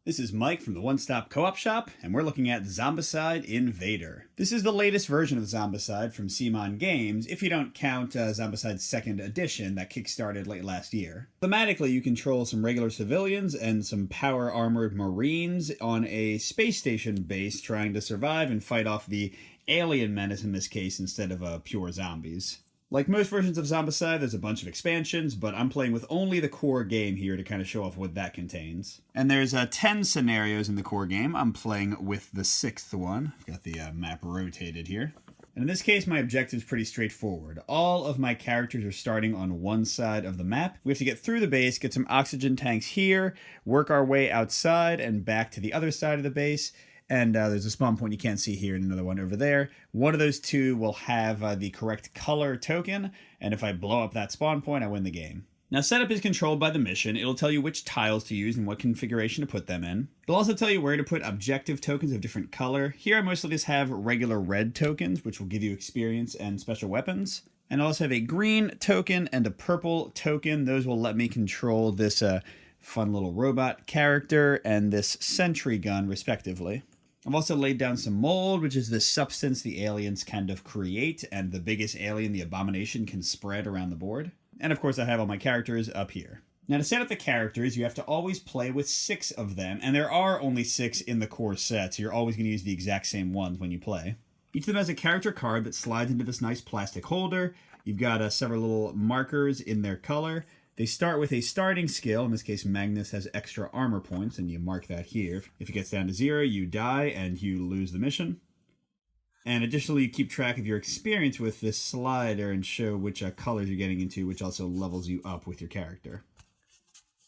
This is Mike from the One Stop Co-op Shop, and we're looking at Zombicide Invader. This is the latest version of Zombicide from CMON Games, if you don't count Zombicide's second edition that kickstarted late last year. Thematically, you control some regular civilians and some power-armored Marines on a space station base trying to survive and fight off the alien menace in this case instead of pure zombies. Like most versions of Zombicide, there's a bunch of expansions, but I'm playing with only the core game here to kind of show off what that contains. And there's 10 scenarios in the core game. I'm playing with the 6th one. I've got the map rotated here. And in this case, my objective is pretty straightforward. All of my characters are starting on one side of the map. We have to get through the base, get some oxygen tanks here, work our way outside and back to the other side of the base. And there's a spawn point you can't see here and another one over there. One of those two will have the correct color token, and if I blow up that spawn point, I win the game. Now, setup is controlled by the mission. It'll tell you which tiles to use and what configuration to put them in. It'll also tell you where to put objective tokens of different color. Here I mostly just have regular red tokens, which will give you experience and special weapons. And I also have a green token and a purple token. Those will let me control this fun little robot character and this sentry gun, respectively. I've also laid down some mold, which is the substance the aliens kind of create, and the biggest alien, the Abomination, can spread around the board. And of course I have all my characters up here. Now to set up the characters, you have to always play with 6 of them, and there are only 6 in the core set, so you're always going to use the exact same ones when you play. Each of them has a character card that slides into this nice plastic holder. You've got several little markers in their color. They start with a starting skill. In this case, Magnus has extra armor points, and you mark that here. If it gets down to 0, you die, and you lose the mission. And additionally, you keep track of your experience with this slider and show which colors you're getting into, which also levels you up with your character.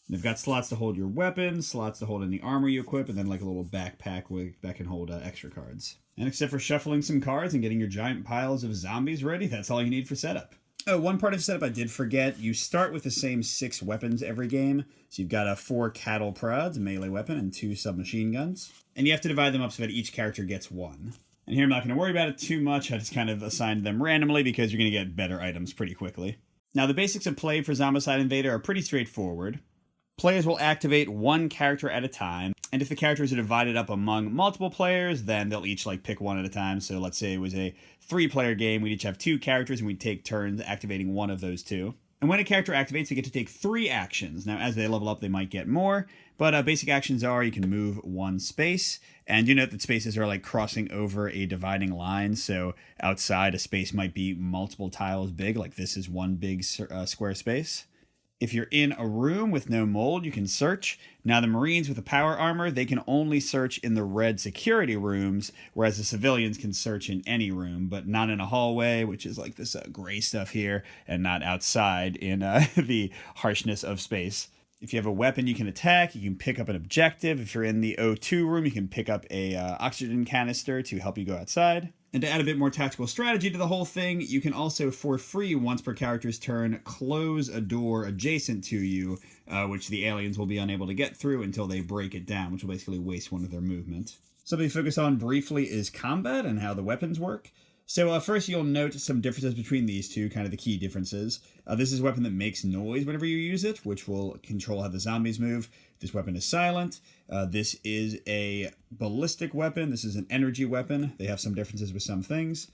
They've got slots to hold your weapons, slots to hold any armor you equip, and then like a little backpack that can hold extra cards. And except for shuffling some cards and getting your giant piles of zombies ready, that's all you need for setup. Oh, one part of setup I did forget. You start with the same 6 weapons every game. So you've got 4 cattle prods, a melee weapon, and 2 submachine guns. And you have to divide them up so that each character gets 1. And here I'm not going to worry about it too much. I just kind of assigned them randomly because you're going to get better items pretty quickly. Now, the basics of play for Zombicide Invader are pretty straightforward. Players will activate 1 character at a time, and if the characters are divided up among multiple players, then they'll each pick one at a time. So let's say it was a 3-player game, we'd each have 2 characters, and we'd take turns activating one of those 2. And when a character activates, they get to take 3 actions. Now, as they level up, they might get more, but basic actions are you can move 1 space, and you note that spaces are like crossing over a dividing line, so outside a space might be multiple tiles big, like this is one big square space. If you're in a room with no mold, you can search. Now, the Marines with the power armor, they can only search in the red security rooms, whereas the civilians can search in any room, but not in a hallway, which is like this gray stuff here, and not outside in the harshness of space. If you have a weapon you can attack, you can pick up an objective. If you're in the O2 room, you can pick up a oxygen canister to help you go outside. And to add a bit more tactical strategy to the whole thing, you can also, for free, once per character's turn, close a door adjacent to you, which the aliens will be unable to get through until they break it down, which will basically waste one of their movement. Something to focus on briefly is combat and how the weapons work. So first you'll note some differences between these two, kind of the key differences. This is a weapon that makes noise whenever you use it, which will control how the zombies move. This weapon is silent. This is a ballistic weapon. This is an energy weapon. They have some differences with some things.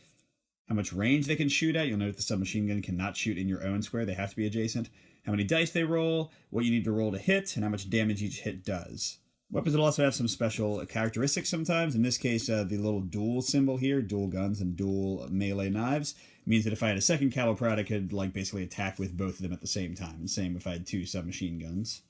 How much range they can shoot at. You'll note the submachine gun cannot shoot in your own square. They have to be adjacent. How many dice they roll, what you need to roll to hit, and how much damage each hit does. Weapons will also have some special characteristics sometimes. In this case, the little dual symbol here, dual guns and dual melee knives, means that if I had a second cattle prod, I could basically attack with both of them at the same time. And same if I had 2 submachine guns.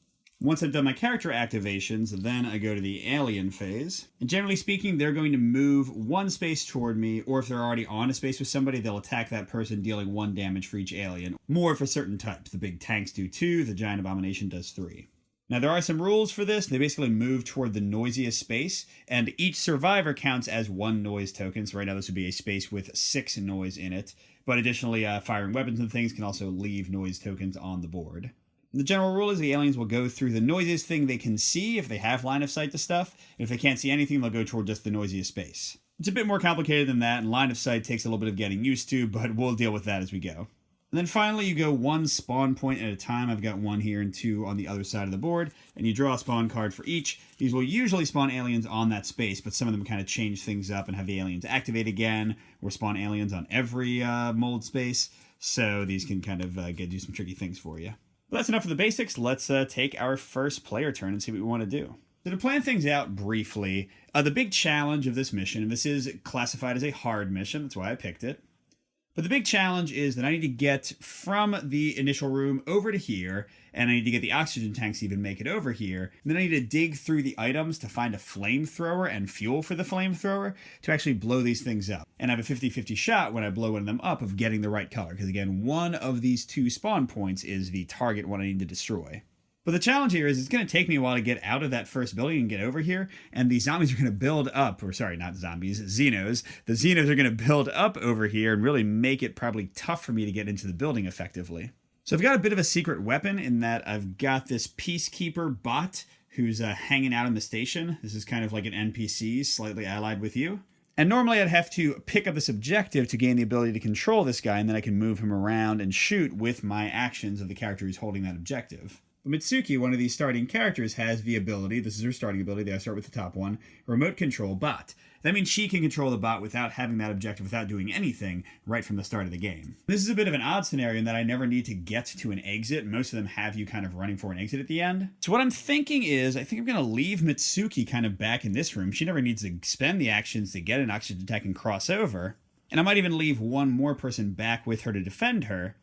Once I've done my character activations, then I go to the alien phase. And generally speaking, they're going to move 1 space toward me, or if they're already on a space with somebody, they'll attack that person, dealing 1 damage for each alien. More for certain types. The big tanks do 2, the giant abomination does 3. Now, there are some rules for this. They basically move toward the noisiest space, and each survivor counts as 1 noise token. So right now this would be a space with 6 noise in it. But additionally, firing weapons and things can also leave noise tokens on the board. The general rule is the aliens will go through the noisiest thing they can see if they have line of sight to stuff. And if they can't see anything, they'll go toward just the noisiest space. It's a bit more complicated than that, and line of sight takes a little bit of getting used to, but we'll deal with that as we go. And then finally, you go one spawn point at a time. I've got one here and two on the other side of the board. And you draw a spawn card for each. These will usually spawn aliens on that space, but some of them kind of change things up and have the aliens activate again, or spawn aliens on every mold space. So these can kind of do some tricky things for you. But that's enough of the basics. Let's take our first player turn and see what we want to do. So to plan things out briefly, the big challenge of this mission, and this is classified as a hard mission, that's why I picked it. But the big challenge is that I need to get from the initial room over to here, and I need to get the oxygen tanks to even make it over here. And then I need to dig through the items to find a flamethrower and fuel for the flamethrower to actually blow these things up. And I have a 50-50 shot when I blow one of them up of getting the right color, because again, one of these two spawn points is the target one I need to destroy. But the challenge here is it's going to take me a while to get out of that first building and get over here, and the zombies are going to build up, or sorry, not zombies, Xenos. The Xenos are going to build up over here and really make it probably tough for me to get into the building effectively. So I've got a bit of a secret weapon in that I've got this Peacekeeper bot who's hanging out in the station. This is kind of like an NPC, slightly allied with you. And normally I'd have to pick up this objective to gain the ability to control this guy, and then I can move him around and shoot with my actions of the character who's holding that objective. But Mitsuki, one of these starting characters, has the ability, this is her starting ability, I start with the top one, remote control bot. That means she can control the bot without having that objective, without doing anything, right from the start of the game. This is a bit of an odd scenario in that I never need to get to an exit. Most of them have you kind of running for an exit at the end. So what I'm thinking is, I think I'm going to leave Mitsuki kind of back in this room. She never needs to spend the actions to get an oxygen attack and cross over. And I might even leave one more person back with her to defend her.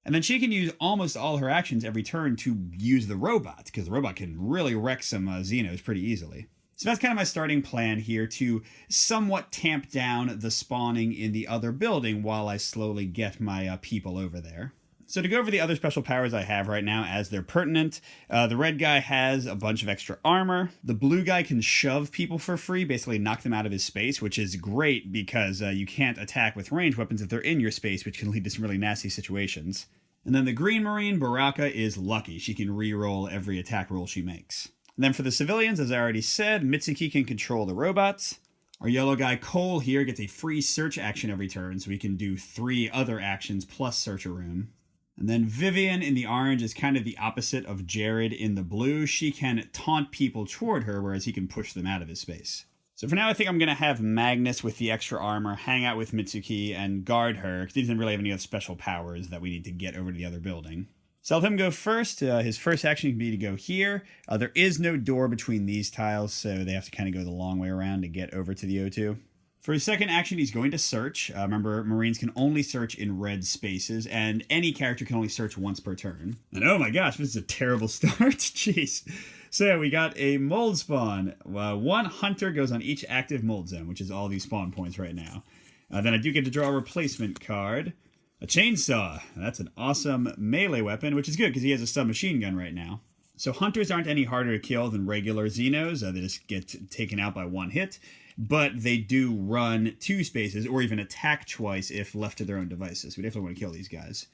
And then she can use almost all her actions every turn to use the robot, because the robot can really wreck some Xenos pretty easily. So that's kind of my starting plan here, to somewhat tamp down the spawning in the other building while I slowly get my people over there. So to go over the other special powers I have right now as they're pertinent, the red guy has a bunch of extra armor. The blue guy can shove people for free, basically knock them out of his space, which is great because you can't attack with ranged weapons if they're in your space, which can lead to some really nasty situations. And then the green marine, Baraka, is lucky. She can re-roll every attack roll she makes. And then for the civilians, as I already said, Mitsuki can control the robots. Our yellow guy, Cole, here gets a free search action every turn, so he can do 3 other actions plus search a room. And then Vivian in the orange is kind of the opposite of Jared in the blue. She can taunt people toward her, whereas he can push them out of his space. So for now, I think I'm going to have Magnus with the extra armor hang out with Mitsuki and guard her, because he doesn't really have any other special powers that we need to get over to the other building. So I'll have him go first. His first action can be to go here. There is no door between these tiles, so they have to kind of go the long way around to get over to the O2. For his second action, he's going to search. Remember, Marines can only search in red spaces, and any character can only search once per turn. And oh my gosh, this is a terrible start. Jeez. So we got a mold spawn. One hunter goes on each active mold zone, which is all these spawn points right now. Then I do get to draw a replacement card. A chainsaw. That's an awesome melee weapon, which is good because he has a submachine gun right now. So hunters aren't any harder to kill than regular Xenos. They just get taken out by one hit. But they do run 2 spaces or even attack twice if left to their own devices. We definitely want to kill these guys.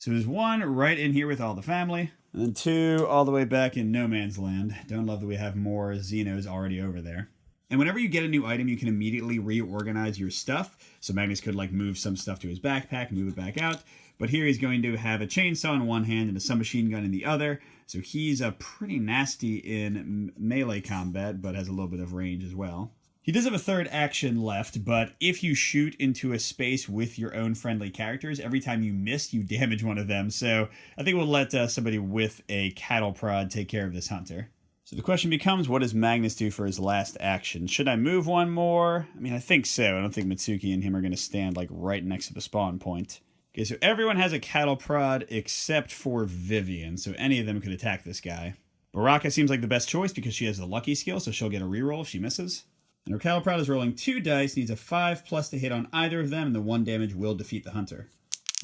So there's 1 right in here with all the family. And then 2 all the way back in no man's land. Don't love that we have more Xenos already over there. And whenever you get a new item, you can immediately reorganize your stuff. So Magnus could like move some stuff to his backpack and move it back out. But here he's going to have a chainsaw in one hand and a submachine gun in the other. So he's pretty nasty in melee combat, but has a little bit of range as well. He does have a third action left, but if you shoot into a space with your own friendly characters, every time you miss, you damage one of them. So I think we'll let somebody with a cattle prod take care of this hunter. So the question becomes, what does Magnus do for his last action? Should I move one more? I mean, I think so. I don't think Mitsuki and him are going to stand like right next to the spawn point. Okay, so everyone has a cattle prod except for Vivian, so any of them could attack this guy. Baraka seems like the best choice because she has the lucky skill, so she'll get a reroll if she misses. And her cattle prod is rolling 2 dice, needs a 5+ to hit on either of them, and the 1 damage will defeat the hunter.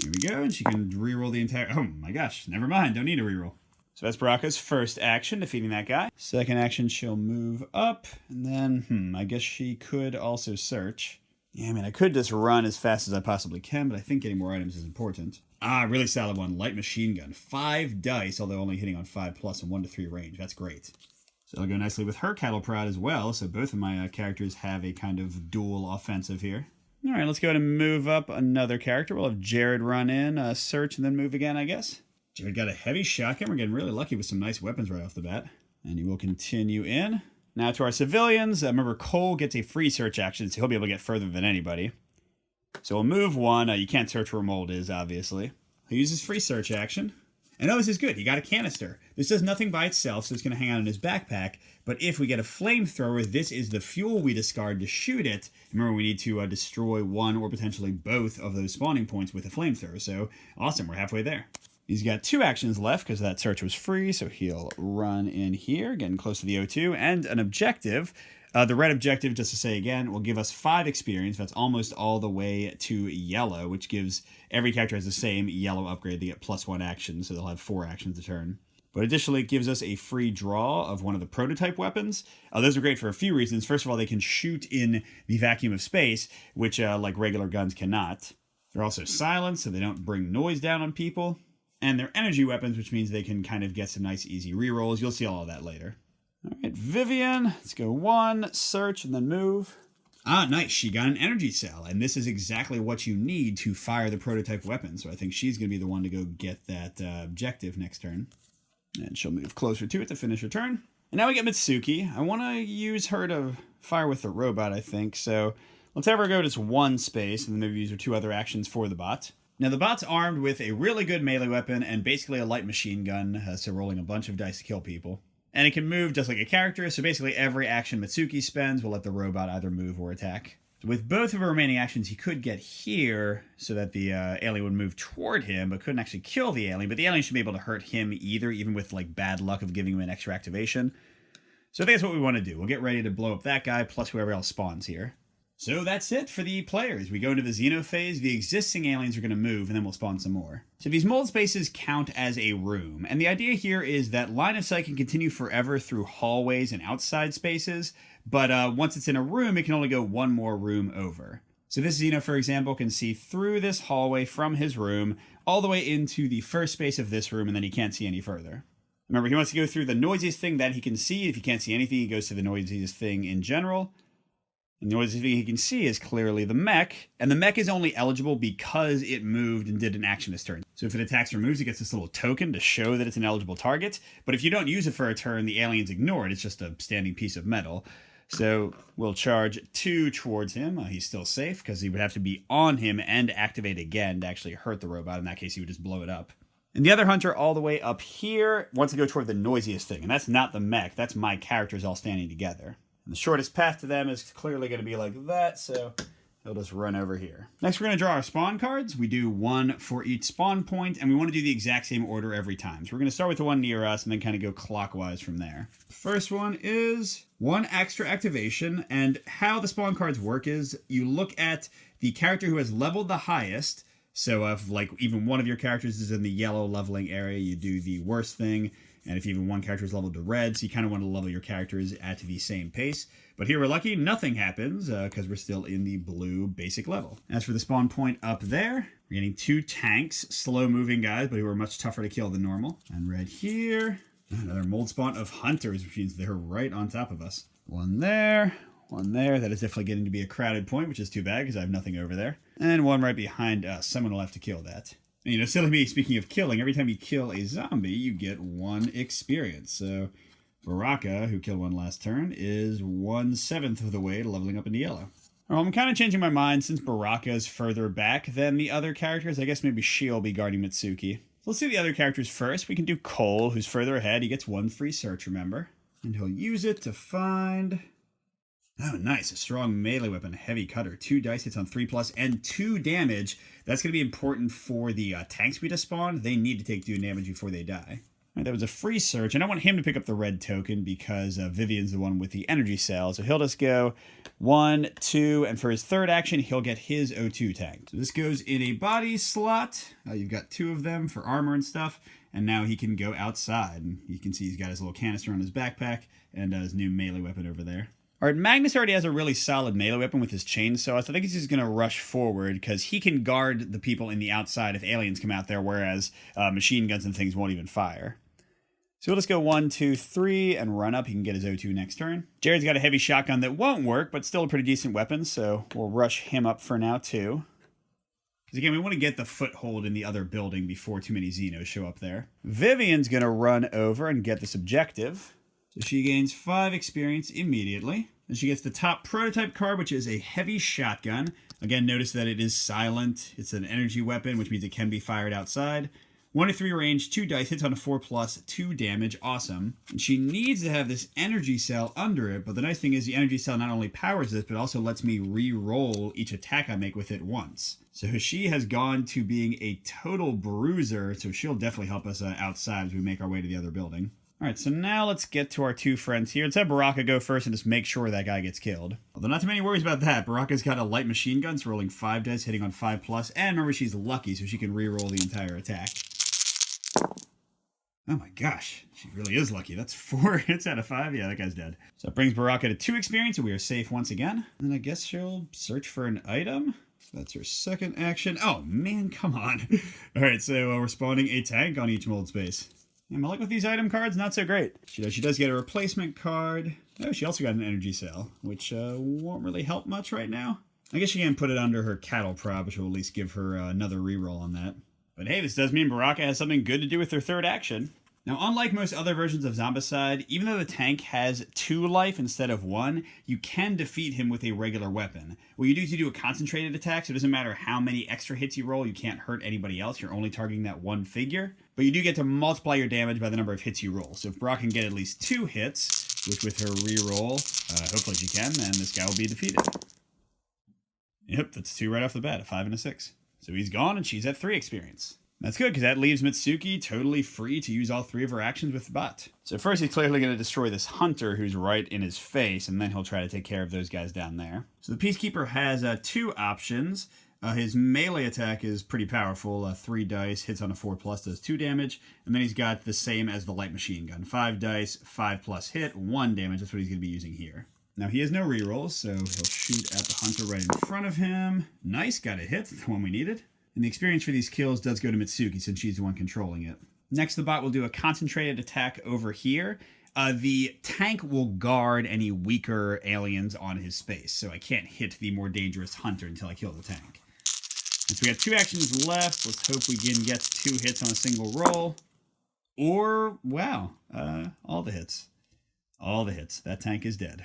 Here we go, and she can reroll the entire... Oh my gosh, never mind, don't need a reroll. So that's Baraka's first action, defeating that guy. Second action, she'll move up, and then, I guess she could also search. Yeah, I mean, I could just run as fast as I possibly can, but I think getting more items is important. Really solid one, light machine gun. 5 dice, although only hitting on 5+ and 1 to 3 range. That's great. So it'll go nicely with her cattle prod as well, so both of my characters have a kind of dual offensive here. All right, let's go ahead and move up another character. We'll have Jared run in, search, and then move again, I guess. Jared got a heavy shotgun. We're getting really lucky with some nice weapons right off the bat. And he will continue in. Now to our civilians. Remember, Cole gets a free search action, so he'll be able to get further than anybody. So we'll move one. You can't search where Mold is, obviously. He'll use his free search action. And oh, this is good. He got a canister. This does nothing by itself, so it's going to hang out in his backpack. But if we get a flamethrower, this is the fuel we discard to shoot it. Remember, we need to destroy one or potentially both of those spawning points with a flamethrower. So awesome, we're halfway there. He's got 2 actions left because that search was free, so he'll run in here, getting close to the O2, and an objective. The red objective, just to say again, will give us 5 experience. That's almost all the way to yellow, which gives every character has the same yellow upgrade. They get +1 action, so they'll have 4 actions a turn. But additionally, it gives us a free draw of one of the prototype weapons. Those are great for a few reasons. First of all, they can shoot in the vacuum of space, which like regular guns cannot. They're also silenced, so they don't bring noise down on people. And they're energy weapons, which means they can kind of get some nice easy rerolls. You'll see all of that later. All right, Vivian, let's go 1, search, and then move. Ah, nice. She got an energy cell, and this is exactly what you need to fire the prototype weapon. So I think she's going to be the one to go get that objective next turn. And she'll move closer to it to finish her turn. And now we get Mitsuki. I want to use her to fire with the robot, I think. So let's have her go to 1 space, and then maybe use her 2 other actions for the bot. Now, the bot's armed with a really good melee weapon and basically a light machine gun, so rolling a bunch of dice to kill people. And it can move just like a character, so basically every action Mitsuki spends will let the robot either move or attack. With both of her remaining actions, he could get here so that the alien would move toward him, but couldn't actually kill the alien. But the alien should be able to hurt him either, even with like bad luck of giving him an extra activation. So I think that's what we want to do. We'll get ready to blow up that guy, plus whoever else spawns here. So that's it for the players. We go into the Xeno phase, the existing aliens are going to move, and then we'll spawn some more. So these mold spaces count as a room, and the idea here is that line of sight can continue forever through hallways and outside spaces, but once it's in a room, it can only go 1 more room over. So this Xeno, for example, can see through this hallway from his room, all the way into the first space of this room, and then he can't see any further. Remember, he wants to go through the noisiest thing that he can see. If he can't see anything, he goes to the noisiest thing in general. And the only thing he can see is clearly the mech, and the mech is only eligible because it moved and did an action this turn. So if it attacks or moves, it gets this little token to show that it's an eligible target, but if you don't use it for a turn, the aliens ignore it. It's just a standing piece of metal. So we'll charge 2 towards him. He's still safe because he would have to be on him and activate again to actually hurt the robot. In that case, he would just blow it up. And the other hunter all the way up here wants to go toward the noisiest thing, and that's not the mech. That's my characters all standing together. And the shortest path to them is clearly going to be like that, so he'll just run over here. Next, we're going to draw our spawn cards. We do 1 for each spawn point, and we want to do the exact same order every time. So we're going to start with the one near us and then kind of go clockwise from there. The first one is 1 extra activation, and how the spawn cards work is you look at the character who has leveled the highest. So if like even one of your characters is in the yellow leveling area, you do the worst thing. And if even one character is leveled to red, so you kind of want to level your characters at the same pace. But here we're lucky, nothing happens, because we're still in the blue basic level. As for the spawn point up there, we're getting 2 tanks, slow-moving guys, but who are much tougher to kill than normal. And right here, another mold spawn of hunters, which means they're right on top of us. 1 there, 1 there. That is definitely getting to be a crowded point, which is too bad, because I have nothing over there. And 1 right behind us. Someone will have to kill that. And, you know, silly me, speaking of killing, every time you kill a zombie, you get 1 experience. So Baraka, who killed 1 last turn, is 1/7 of the way to leveling up into yellow. Well, I'm kind of changing my mind since Baraka is further back than the other characters. I guess maybe she'll be guarding Mitsuki. So let's do the other characters first. We can do Cole, who's further ahead. He gets 1 free search, remember? And he'll use it to find... Oh, nice. A strong melee weapon, a heavy cutter. 2 dice hits on 3+, and 2 damage. That's going to be important for the tanks we just spawned. They need to take 2 damage before they die. Right, that was a free search, and I want him to pick up the red token because Vivian's the one with the energy cell. So he'll just go 1, 2, and for his 3rd action, he'll get his O2 tank. So this goes in a body slot. You've got 2 of them for armor and stuff, and now he can go outside. And you can see he's got his little canister on his backpack and his new melee weapon over there. All right, Magnus already has a really solid melee weapon with his chainsaw, so I think he's just going to rush forward because he can guard the people in the outside if aliens come out there, whereas machine guns and things won't even fire. So we'll just go 1, 2, 3, and run up. He can get his O2 next turn. Jared's got a heavy shotgun that won't work, but still a pretty decent weapon, so we'll rush him up for now, too. Because again, we want to get the foothold in the other building before too many Xenos show up there. Vivian's going to run over and get this objective. So she gains 5 experience immediately. And she gets the top prototype card, which is a heavy shotgun. Again, notice that it is silent. It's an energy weapon, which means it can be fired outside. 1 to 3 range, 2 dice, hits on a 4+, 2 damage, awesome. And she needs to have this energy cell under it, but the nice thing is the energy cell not only powers this, but also lets me re-roll each attack I make with it once. So she has gone to being a total bruiser, so she'll definitely help us outside as we make our way to the other building. Alright, so now let's get to our 2 friends here. Let's have Baraka go first and just make sure that guy gets killed. Although not too many worries about that. Baraka's got a light machine gun, so rolling 5 dice, hitting on 5+, and remember she's lucky, so she can re-roll the entire attack. Oh my gosh, she really is lucky. That's 4 hits out of 5. Yeah, that guy's dead. So that brings Baraka to 2 experience, and we are safe once again. And I guess she'll search for an item. So that's her second action. Oh man, come on. Alright, so we're spawning a tank on each mold space. And my luck with these item cards, not so great. She does get a replacement card. Oh, she also got an energy cell, which won't really help much right now. I guess she can put it under her cattle prop, which will at least give her another reroll on that. But hey, this does mean Baraka has something good to do with her third action. Now, unlike most other versions of Zombicide, even though the tank has 2 life instead of 1, you can defeat him with a regular weapon. What you do is you do a concentrated attack, so it doesn't matter how many extra hits you roll, you can't hurt anybody else, you're only targeting that one figure. But you do get to multiply your damage by the number of hits you roll. So if Baraka can get at least 2 hits, which with her reroll, hopefully she can, then this guy will be defeated. Yep, that's 2 right off the bat, a 5 and a 6. So he's gone, and she's at 3 experience. That's good, because that leaves Mitsuki totally free to use all 3 of her actions with the bot. So first he's clearly going to destroy this hunter who's right in his face, and then he'll try to take care of those guys down there. So the Peacekeeper has 2 options. His melee attack is pretty powerful. 3 dice, hits on a 4+, does 2 damage. And then he's got the same as the light machine gun. 5 dice, 5+ hit, 1 damage. That's what he's going to be using here. Now he has no rerolls, so he'll shoot at the hunter right in front of him. Nice, got a hit, the one we needed. And the experience for these kills does go to Mitsuki since she's the one controlling it. Next, the bot will do a concentrated attack over here. The tank will guard any weaker aliens on his space, so I can't hit the more dangerous hunter until I kill the tank. And so we got 2 actions left. Let's hope we can get 2 hits on a single roll. Or, wow, all the hits. All the hits. That tank is dead.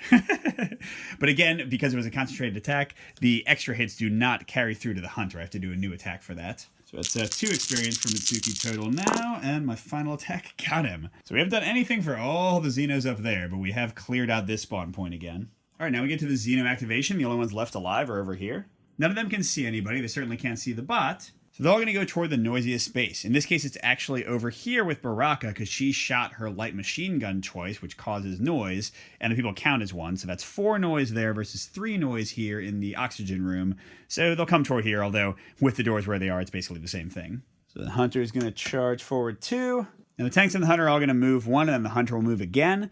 But again, because it was a concentrated attack, the extra hits do not carry through to the hunter. I have to do a new attack for that. So that's 2 experience for Mitsuki total now, and my final attack got him. So we haven't done anything for all the Xenos up there, but we have cleared out this spawn point again. Alright, now we get to the Xeno activation. The only ones left alive are over here. None of them can see anybody. They certainly can't see the bot. So they're all going to go toward the noisiest space. In this case, it's actually over here with Baraka because she shot her light machine gun twice, which causes noise, and the people count as 1. So that's 4 noise there versus 3 noise here in the oxygen room. So they'll come toward here, although with the doors where they are, it's basically the same thing. So the hunter is going to charge forward 2. And the tanks and the hunter are all going to move 1, and then the hunter will move again.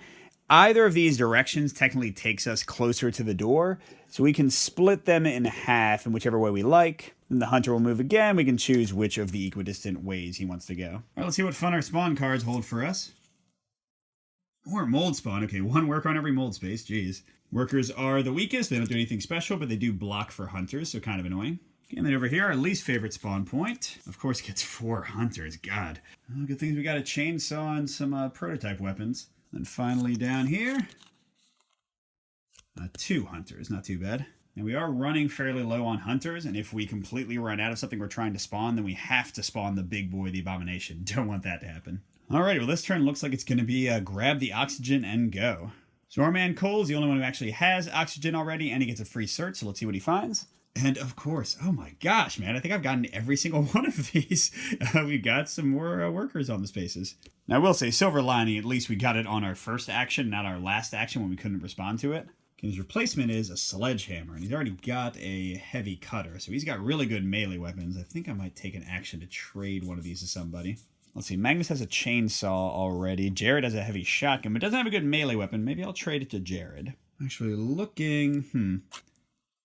Either of these directions technically takes us closer to the door, so we can split them in half in whichever way we like. Then the hunter will move again. We can choose which of the equidistant ways he wants to go. All right, let's see what fun our spawn cards hold for us. Or mold spawn. Okay, 1 worker on every mold space. Jeez. Workers are the weakest. They don't do anything special, but they do block for hunters, so kind of annoying. Okay, and then over here, our least favorite spawn point. Of course, gets 4 hunters. God. Oh, good things we got a chainsaw and some prototype weapons. And finally down here, 2 hunters, not too bad. And we are running fairly low on hunters, and if we completely run out of something we're trying to spawn, then we have to spawn the big boy, the Abomination. Don't want that to happen. Alrighty, well this turn looks like it's going to be grab the oxygen and go. So our man Cole is the only one who actually has oxygen already, and he gets a free search, so let's see what he finds. And of course, oh my gosh, man, I think I've gotten every single one of these. We got some more workers on the spaces. Now I will say, silver lining, at least we got it on our first action, not our last action when we couldn't respond to it. His replacement is a sledgehammer, and he's already got a heavy cutter, so he's got really good melee weapons. I think I might take an action to trade one of these to somebody. Let's see, Magnus has a chainsaw already. Jared has a heavy shotgun, but doesn't have a good melee weapon. Maybe I'll trade it to Jared. Actually looking,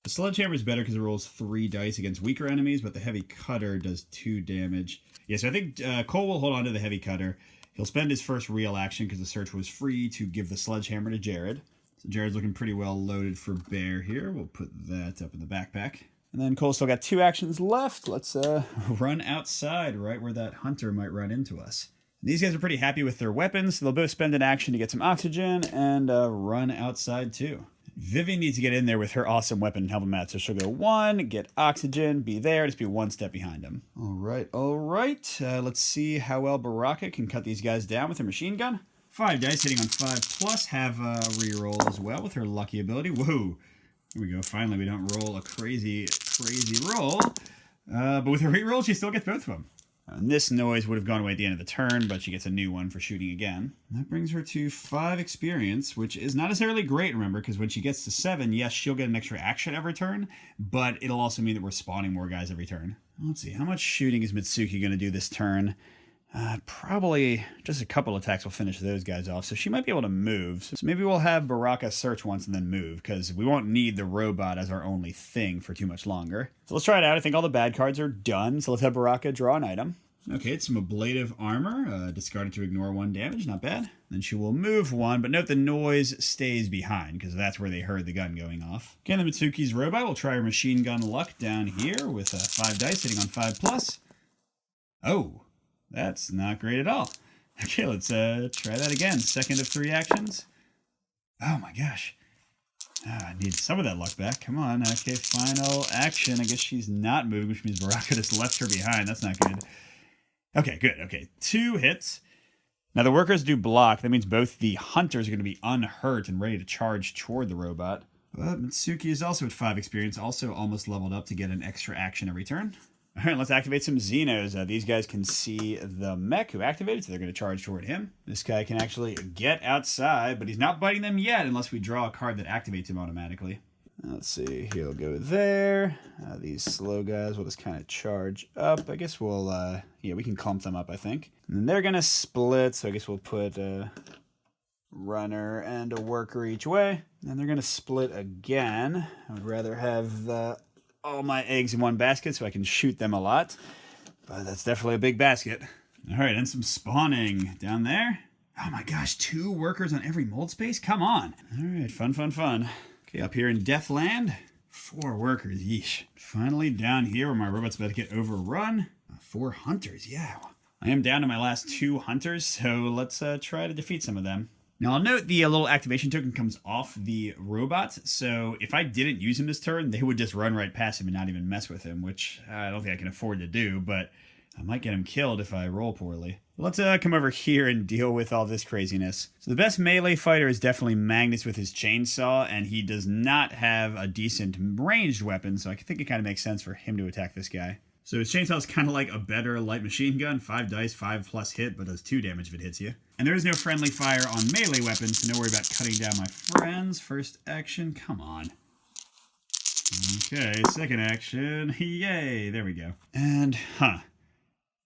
the sledgehammer is better because it rolls 3 dice against weaker enemies, but the heavy cutter does 2 damage. Yeah, so I think Cole will hold on to the heavy cutter. He'll spend his first real action because the search was free to give the sledgehammer to Jared. So Jared's looking pretty well loaded for bear here. We'll put that up in the backpack. And then Cole's still got 2 actions left. Let's run outside right where that hunter might run into us. These guys are pretty happy with their weapons, so they'll both spend an action to get some oxygen and run outside too. Vivian needs to get in there with her awesome weapon and help him out. So she'll go 1, get oxygen, be there, just be 1 step behind him. All right. Let's see how well Baraka can cut these guys down with her machine gun. 5 dice hitting on 5+, have a reroll as well with her lucky ability. Whoa. Here we go. Finally, we don't roll a crazy roll. But with her reroll, she still gets both of them. And this noise would have gone away at the end of the turn, but she gets a new one for shooting again. And that brings her to 5 experience, which is not necessarily great, remember, because when she gets to 7, yes, she'll get an extra action every turn, but it'll also mean that we're spawning more guys every turn. Let's see, how much shooting is Mitsuki going to do this turn? Probably just a couple attacks will finish those guys off, so she might be able to move. So maybe we'll have Baraka search once and then move, because we won't need the robot as our only thing for too much longer. So let's try it out. I think all the bad cards are done, so let's have Baraka draw an item. Okay, it's some ablative armor, discarded to ignore 1 damage, not bad. Then she will move 1, but note the noise stays behind, because that's where they heard the gun going off. Again, the Mitsuki's robot will try her machine gun luck down here with 5 dice hitting on 5+. Oh! That's not great at all. Okay, let's try that again. Second of 3 actions. Oh my gosh. I need some of that luck back. Come on. Okay, final action. I guess she's not moving, which means Baraka just left her behind. That's not good. Okay, good. Okay, 2 hits. Now the workers do block. That means both the hunters are going to be unhurt and ready to charge toward the robot. But Mitsuki is also at 5 experience, also almost leveled up to get an extra action every turn. All right, let's activate some Xenos. These guys can see the mech who activated, so they're going to charge toward him. This guy can actually get outside, but he's not biting them yet unless we draw a card that activates him automatically. Let's see, he'll go there. These slow guys will just kind of charge up. I guess we'll, yeah, we can clump them up, I think. And then they're going to split, so I guess we'll put a runner and a worker each way. And they're going to split again. I would rather have all my eggs in one basket so I can shoot them a lot. But that's definitely a big basket. All right, and some spawning down there. Oh my gosh, 2 workers on every mold space? Come on. All right, fun. Okay, up here in Deathland, 4 workers, yeesh. Finally down here where my robot's about to get overrun, 4 hunters, yeah. I am down to my last 2 hunters, so let's try to defeat some of them. Now, I'll note the little activation token comes off the robot, so if I didn't use him this turn, they would just run right past him and not even mess with him, which I don't think I can afford to do, but I might get him killed if I roll poorly. Let's come over here and deal with all this craziness. So the best melee fighter is definitely Magnus with his chainsaw, and he does not have a decent ranged weapon, so I think it kind of makes sense for him to attack this guy. So his chainsaw is kind of like a better light machine gun, 5 dice, 5+ hit, but does 2 damage if it hits you. And there is no friendly fire on melee weapons, so no worry about cutting down my friends. First action, come on. Okay, second action, yay, there we go. And,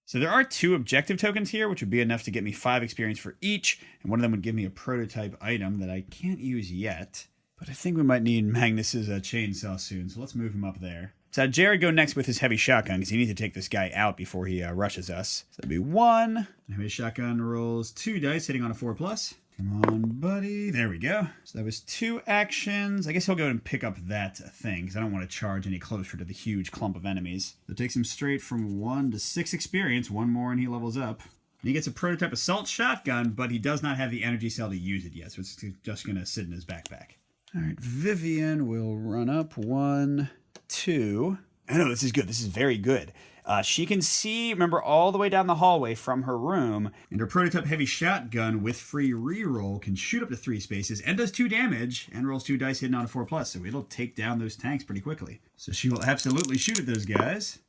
so there are 2 objective tokens here, which would be enough to get me 5 experience for each, and one of them would give me a prototype item that I can't use yet. But I think we might need Magnus's chainsaw soon, so let's move him up there. So Jared go next with his heavy shotgun, because he needs to take this guy out before he rushes us. So that'd be 1. Heavy shotgun rolls 2 dice, hitting on a 4+. Come on, buddy. There we go. So that was 2 actions. I guess he'll go and pick up that thing, because I don't want to charge any closer to the huge clump of enemies. So it takes him straight from 1 to 6 experience. 1 more and he levels up. And he gets a prototype assault shotgun, but he does not have the energy cell to use it yet, so it's just going to sit in his backpack. All right, Vivian will run up 1, 2. Oh no, this is good. This is very good. She can see, remember, all the way down the hallway from her room. And her prototype heavy shotgun with free reroll can shoot up to 3 spaces and does 2 damage and rolls 2 dice hitting on a 4+. So it'll take down those tanks pretty quickly. So she will absolutely shoot at those guys.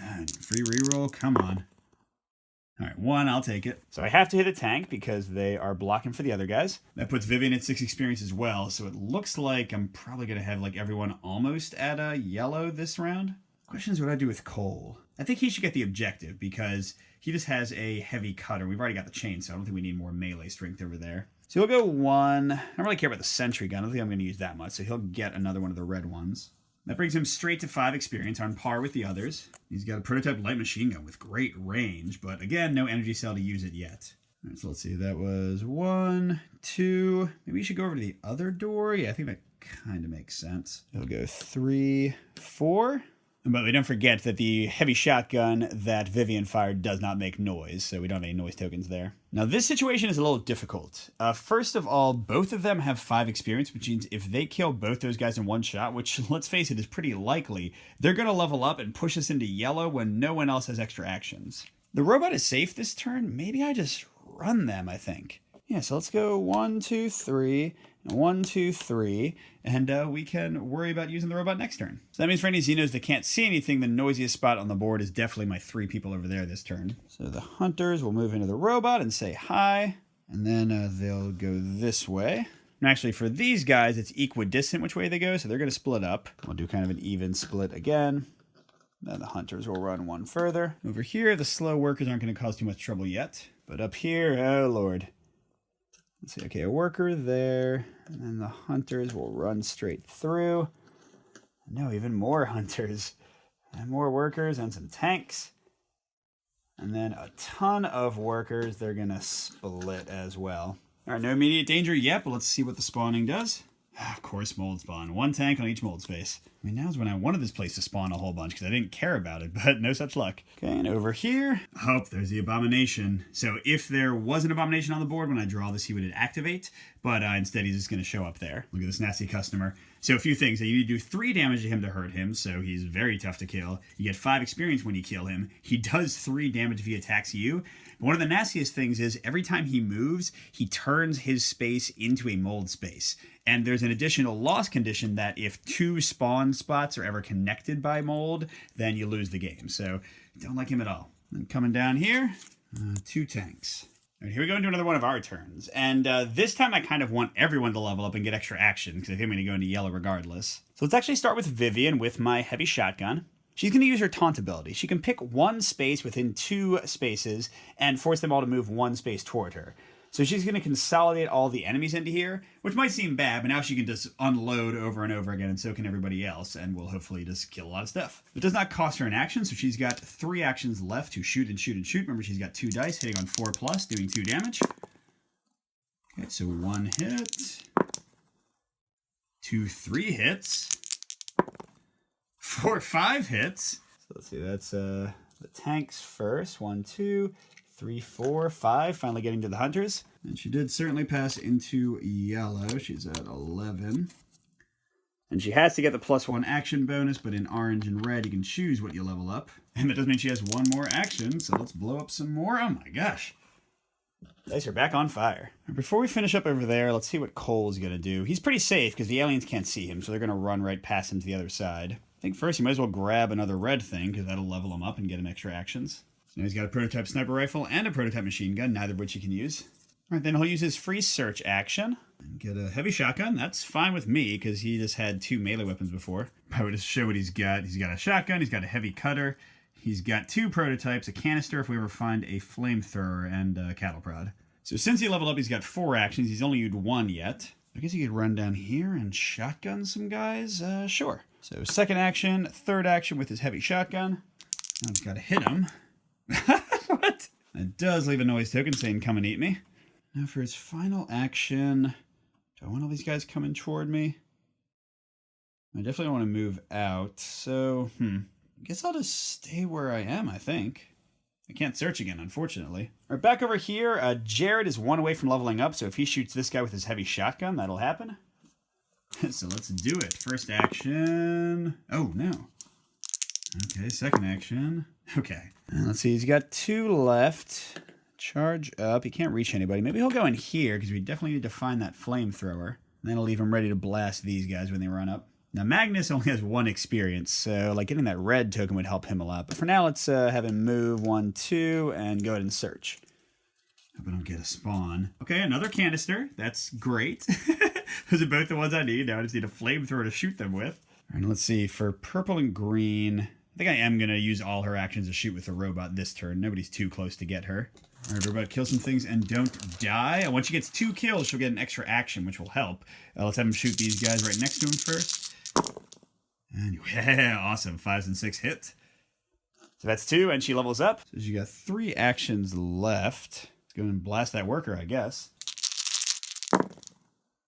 And free reroll, come on. All right, 1, I'll take it. So I have to hit a tank because they are blocking for the other guys. That puts Vivian at 6 experience as well, so it looks like I'm probably going to have like everyone almost at a yellow this round. Question is what I do with Cole. I think he should get the objective because he just has a heavy cutter. We've already got the chain, so I don't think we need more melee strength over there. So he'll go 1. I don't really care about the sentry gun. I don't think I'm going to use that much, so he'll get another one of the red ones. That brings him straight to 5 experience, on par with the others. He's got a prototype light machine gun with great range, but again, no energy cell to use it yet. All right, so let's see. That was 1, 2. Maybe you should go over to the other door. Yeah, I think that kind of makes sense. It'll go 3, 4. But we don't forget that the heavy shotgun that Vivian fired does not make noise, so we don't have any noise tokens there. Now, this situation is a little difficult. First of all, both of them have 5 experience, which means if they kill both those guys in one shot, which, let's face it, is pretty likely, they're going to level up and push us into yellow when no one else has extra actions. The robot is safe this turn. Maybe I just run them, I think. Yeah, so let's go 1, 2, 3, 1, 2, 3, and we can worry about using the robot next turn. So that means for any Xenos that can't see anything, the noisiest spot on the board is definitely my 3 people over there this turn. So the hunters will move into the robot and say hi, and then they'll go this way. And actually for these guys, it's equidistant which way they go, so they're going to split up. We'll do kind of an even split again. Then the hunters will run one further. Over here, the slow workers aren't going to cause too much trouble yet. But up here, oh lord. Let's see, okay, a worker there, and then the hunters will run straight through. No, even more hunters, and more workers, and some tanks. And then a ton of workers, they're gonna split as well. All right, no immediate danger yet, but let's see what the spawning does. Of course, mold spawn. 1 tank on each mold space. I mean, now's when I wanted this place to spawn a whole bunch because I didn't care about it, but no such luck. Okay, and over here, oh, there's the abomination. So if there was an abomination on the board, when I draw this, he would activate, but instead he's just going to show up there. Look at this nasty customer. So a few things. You need to do 3 damage to him to hurt him, so he's very tough to kill. You get 5 experience when you kill him. He does 3 damage if he attacks you. But one of the nastiest things is every time he moves, he turns his space into a mold space. And there's an additional loss condition that if 2 spawn spots are ever connected by mold, then you lose the game. So don't like him at all. And coming down here, 2 tanks. All right, here we go into another one of our turns. And this time I kind of want everyone to level up and get extra action, because I think I'm going to go into yellow regardless. So let's actually start with Vivian with my heavy shotgun. She's going to use her taunt ability. She can pick 1 space within 2 spaces and force them all to move 1 space toward her. So she's going to consolidate all the enemies into here, which might seem bad, but now she can just unload over and over again, and so can everybody else, and will hopefully just kill a lot of stuff. It does not cost her an action, so she's got 3 actions left to shoot and shoot and shoot. Remember, she's got 2 dice, hitting on 4+, doing 2 damage. Okay, so 1 hit, 2, 3 hits, 4, 5 hits. So let's see, that's the tanks first. 1, 2, 3, 4, 5, finally getting to the hunters. And she did certainly pass into yellow. She's at 11. And she has to get the +1 action bonus, but in orange and red, you can choose what you level up. And that does mean she has 1 more action, so let's blow up some more. Oh my gosh. Dice are back on fire. Before we finish up over there, let's see what Cole's going to do. He's pretty safe because the aliens can't see him, so they're going to run right past him to the other side. I think first you might as well grab another red thing, because that'll level him up and get him extra actions. Now he's got a prototype sniper rifle and a prototype machine gun, neither of which he can use. All right, then he'll use his free search action and get a heavy shotgun. That's fine with me, because he just had 2 melee weapons before. I would just show what he's got. He's got a shotgun, he's got a heavy cutter, he's got 2 prototypes, a canister if we ever find a flamethrower, and a cattle prod. So since he leveled up, he's got 4 actions. He's only used 1 yet. I guess he could run down here and shotgun some guys. Sure. So 2nd action, 3rd action with his heavy shotgun. Now he's got to hit him. What? It does leave a noise token saying, come and eat me. Now for his final action, do I want all these guys coming toward me? I definitely don't want to move out, so, I guess I'll just stay where I am, I think. I can't search again, unfortunately. All right, back over here, Jared is 1 away from leveling up, so if he shoots this guy with his heavy shotgun, that'll happen. So let's do it. First action. Oh, no. Okay, 2nd action. Okay. Let's see, he's got 2 left. Charge up. He can't reach anybody. Maybe he'll go in here, because we definitely need to find that flamethrower. And then I'll leave him ready to blast these guys when they run up. Now, Magnus only has 1 experience, so like getting that red token would help him a lot. But for now, let's have him move 1, 2, and go ahead and search. Hope I don't get a spawn. Okay, another canister. That's great. Those are both the ones I need. Now I just need a flamethrower to shoot them with. All right, let's see. For purple and green, I think I am going to use all her actions to shoot with the robot this turn. Nobody's too close to get her. All right, robot, kill some things and don't die. And once she gets 2 kills, she'll get an extra action, which will help. Let's have him shoot these guys right next to him first. And yeah, awesome. 5s and 6 hits. So that's 2, and she levels up. So she got 3 actions left. go and blast that worker, I guess.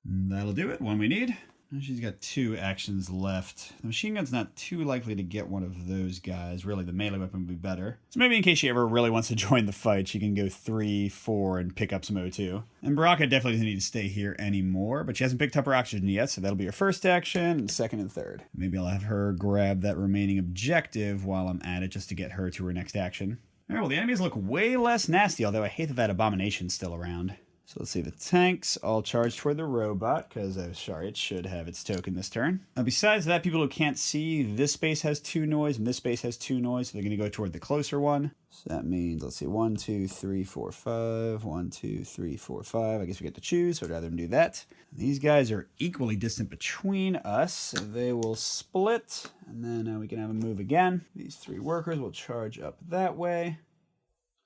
And that'll do it. One we need. She's got 2 actions left. The machine gun's not too likely to get one of those guys. Really, the melee weapon would be better. So maybe in case she ever really wants to join the fight, she can go 3, 4, and pick up some O2. And Baraka definitely doesn't need to stay here anymore, but she hasn't picked up her oxygen yet, so that'll be her first action, and second and third. Maybe I'll have her grab that remaining objective while I'm at it, just to get her to her next action. All right, well, the enemies look way less nasty, although I hate that that abomination's still around. So let's see, the tanks all charge toward the robot, because sorry, it should have its token this turn. Besides that, people who can't see, this space has 2 noise, and this space has 2 noise, so they're going to go toward the closer one. So that means, let's see, 1, 2, 3, 4, 5, 1, 2, 3, 4, 5. I guess we get to choose, so I'd rather them do that. These guys are equally distant between us, so they will split, and then we can have them move again. These 3 workers will charge up that way.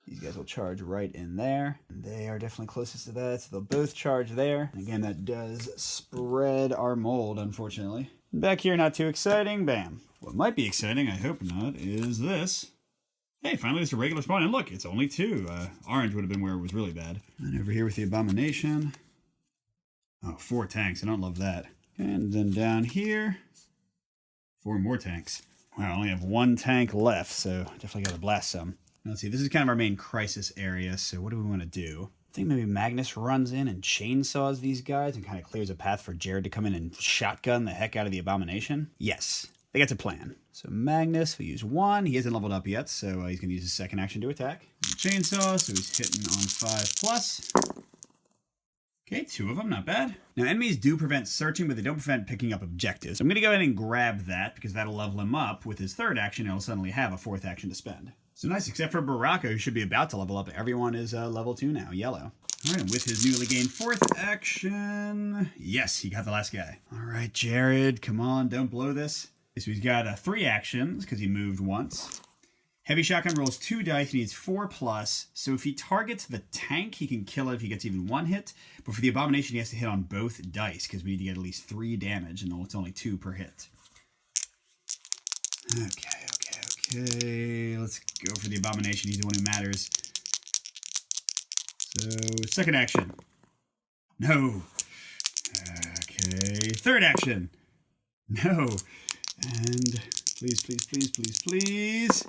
These guys will charge right in there. They are definitely closest to that, so they'll both charge there. Again, that does spread our mold, unfortunately. Back here, not too exciting. Bam. What might be exciting, I hope not, is this. Hey, finally there's a regular spawn, and look, it's only 2. Orange would have been where it was really bad. And over here with the abomination. Oh, 4 tanks. I don't love that. And then down here, 4 more tanks. Wow, I only have 1 tank left, so definitely got to blast some. Let's see, this is kind of our main crisis area, so what do we want to do? I think maybe Magnus runs in and chainsaws these guys and kind of clears a path for Jared to come in and shotgun the heck out of the abomination. Yes, I think that's a plan. So Magnus will use 1. He hasn't leveled up yet, so he's going to use his second action to attack. Chainsaw, so he's hitting on 5+. Okay, 2 of them, not bad. Now, enemies do prevent searching, but they don't prevent picking up objectives. I'm going to go ahead and grab that, because that'll level him up. With his third action, he'll suddenly have a 4th action to spend. So nice, except for Baraka, who should be about to level up. Everyone is level 2 now, yellow. All right, and with his newly gained 4th action, yes, he got the last guy. All right, Jared, come on, don't blow this. So he's got 3 actions, because he moved once. Heavy Shotgun rolls 2 dice, he needs 4+, so if he targets the tank, he can kill it if he gets even 1 hit. But for the abomination, he has to hit on both dice, because we need to get at least 3 damage, and it's only 2 per hit. Okay, let's go for the abomination. He's the one who matters. So, second action. No. Okay, third action. No. And please.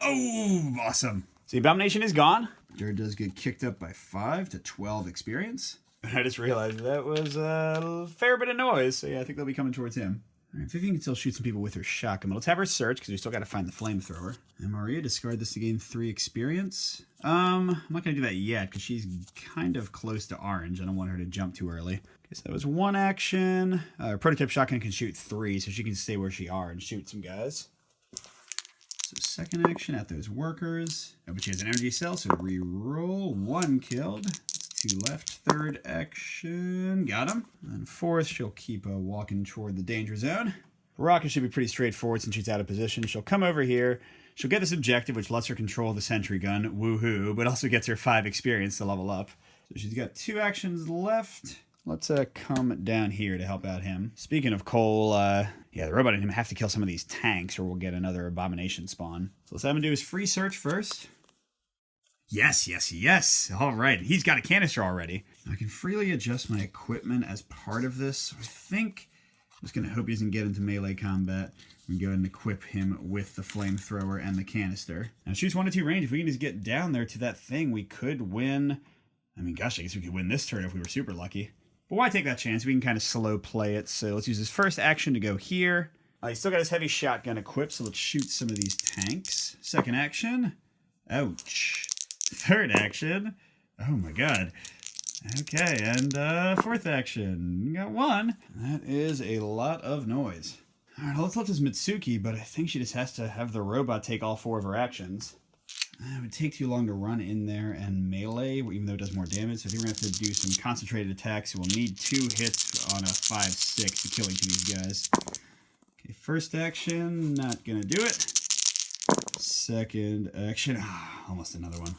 Oh, awesome. So the abomination is gone. Jared does get kicked up by 5 to 12 experience. I just realized that was a fair bit of noise. So yeah, I think they'll be coming towards him. All right, Vivian can still shoot some people with her shotgun, but let's have her search, because we still got to find the flamethrower. And Maria, discard this to gain 3 experience. I'm not going to do that yet, because she's kind of close to orange. I don't want her to jump too early. Okay, so that was 1 action. Prototype shotgun can shoot 3, so she can stay where she are and shoot some guys. So second action at those workers. Oh, but she has an energy cell, so re-roll. 1 killed. 2 left. Third action. Got him. And 4th, she'll keep walking toward the danger zone. Baraka should be pretty straightforward since she's out of position. She'll come over here. She'll get this objective, which lets her control the sentry gun. Woohoo. But also gets her 5 experience to level up. So she's got 2 actions left. Let's come down here to help out him. Speaking of Cole, yeah, the robot and him have to kill some of these tanks or we'll get another abomination spawn. So let's have him do his free search first. Yes. All right, he's got a canister already. I can freely adjust my equipment as part of this. So I think I'm just going to hope he doesn't get into melee combat. And go ahead and equip him with the flamethrower and the canister. Now shoots 1 to 2 range. If we can just get down there to that thing, we could win. I mean, gosh, I guess we could win this turn if we were super lucky. But why take that chance? We can kind of slow play it. So let's use his first action to go here. He's still got his heavy shotgun equipped, so let's shoot some of these tanks. Second action. Ouch. Third action. Oh my god. Okay, and 4th action. Got 1. That is a lot of noise. Alright, let's let this Mitsuki, but I think she just has to have the robot take all 4 of her actions. It would take too long to run in there and melee, even though it does more damage. So I think we're going to have to do some concentrated attacks. We'll need 2 hits on a 5-6 to kill each of these guys. Okay, first action, not going to do it. Second action, almost another one.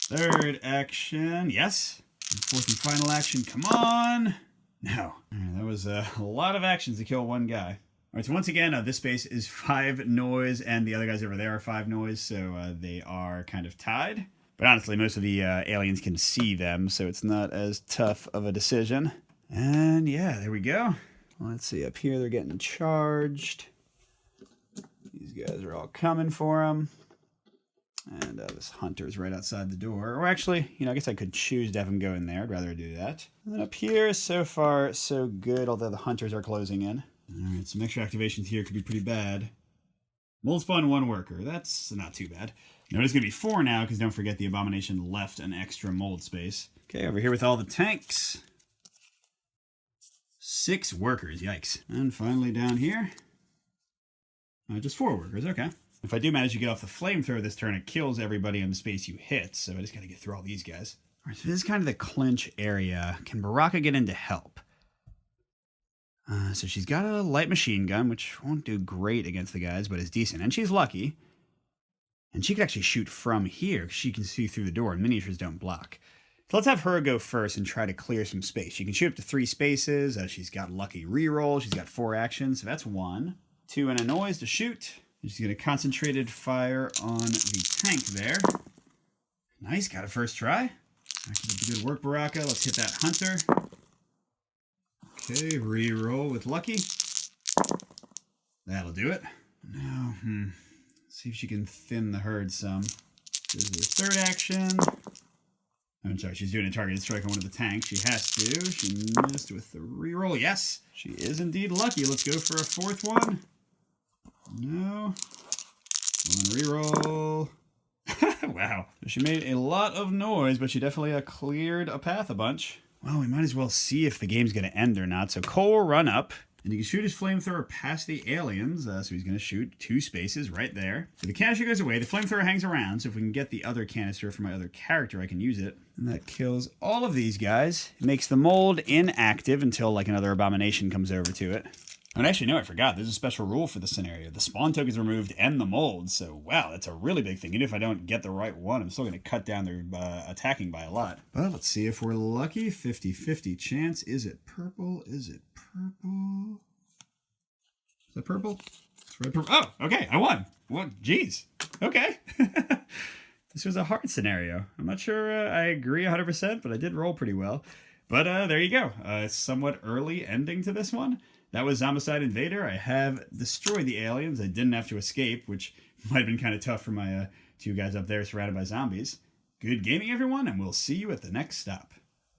Third action, yes. And 4th and final action, come on. No. Right, that was a lot of actions to kill 1 guy. All right, so once again, this space is 5 noise, and the other guys over there are 5 noise, so they are kind of tied. But But honestly, most of the aliens can see them, so it's not as tough of a decision. And yeah, there we go. Let's see, up here they're getting charged. These guys are all coming for them. And this hunter's right outside the door. Or actually, I guess I could choose to have him go in there. I'd rather do that. And then up here, so far, so good, although the hunters are closing in. Alright, some extra activations here could be pretty bad. Mold spawn 1 worker. That's not too bad. Notice it's going to be 4 now, because don't forget the Abomination left an extra mold space. Okay, over here with all the tanks. 6 workers, yikes. And finally down here, just 4 workers, okay. If I do manage to get off the flamethrower this turn, it kills everybody in the space you hit, so I just gotta get through all these guys. Alright, so this is kind of the clinch area. Can Baraka get in to help? So she's got a light machine gun, which won't do great against the guys, but is decent. And she's lucky. And she can actually shoot from here, because she can see through the door, and miniatures don't block. So let's have her go first and try to clear some space. She can shoot up to 3 spaces. She's got lucky reroll. She's got 4 actions, so that's 1. 2 and a noise to shoot. She's going to concentrated fire on the tank there. Nice, got a first try. Good work, Baraka. Let's hit that hunter. Okay, reroll with lucky. That'll do it. Now, see if she can thin the herd some. This is the 3rd action. I'm sorry, she's doing a targeted strike on one of the tanks. She has to. She missed with the reroll. Yes, she is indeed lucky. Let's go for a 4th one. No. 1 reroll. Wow. So she made a lot of noise, but she definitely cleared a path a bunch. Well, we might as well see if the game's going to end or not. So Cole will run up, and he can shoot his flamethrower past the aliens. So he's going to shoot 2 spaces right there. So the canister goes away. The flamethrower hangs around. So if we can get the other canister for my other character, I can use it. And that kills all of these guys. It makes the mold inactive until like another abomination comes over to it. And actually, no, I forgot. There's a special rule for the scenario. The spawn token is removed and the mold. So, wow, that's a really big thing. Even if I don't get the right one, I'm still going to cut down their attacking by a lot. But let's see if we're lucky. 50-50 chance. Is it purple? Is it purple? Is that purple? It's red purple. Oh, okay, I won. What? Jeez. Okay. This was a hard scenario. I'm not sure I agree 100%, but I did roll pretty well. But there you go. Somewhat early ending to this one. That was Zombicide Invader. I have destroyed the aliens. I didn't have to escape, which might have been kind of tough for my 2 guys up there surrounded by zombies. Good gaming, everyone, and we'll see you at the next stop.